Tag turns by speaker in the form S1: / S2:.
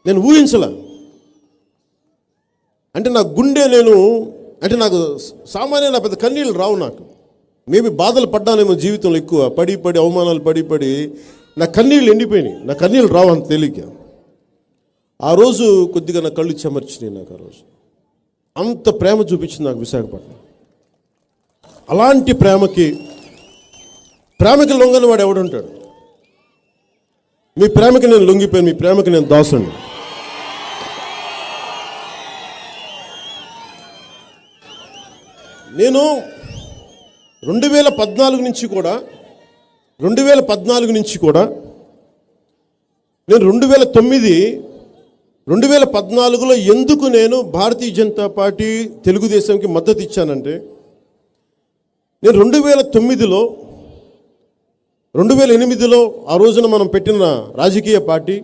S1: నేను ఊహించలే. అంటే నా గుండె అంటే నాకు సామాన్య నా పెద్ద కన్నీళ్ళు రావు. నాకు మేబీ బాధలు పడ్డానేమో జీవితంలో ఎక్కువ పడి అవమానాలు పడి నా కన్నీళ్ళు ఎండిపోయినాయి. నా కన్నీళ్ళు రావు అంత తేలిక. ఆ రోజు కొద్దిగా నా కళ్ళు చెమర్చినాయి. నాకు ఆ రోజు అంత ప్రేమ చూపించింది నాకు విశాఖపట్నం. అలాంటి ప్రేమకి లొంగని వాడు ఎవడుంటాడు? మీ ప్రేమకి నేను లొంగిపోయాను, మీ ప్రేమకి నేను దాసుని. నేను 2014 నుంచి కూడా నేను 2014లో ఎందుకు నేను భారతీయ జనతా పార్టీ తెలుగుదేశంకి మద్దతు ఇచ్చానంటే, నేను 2008లో ఆ రోజున మనం పెట్టిన రాజకీయ పార్టీ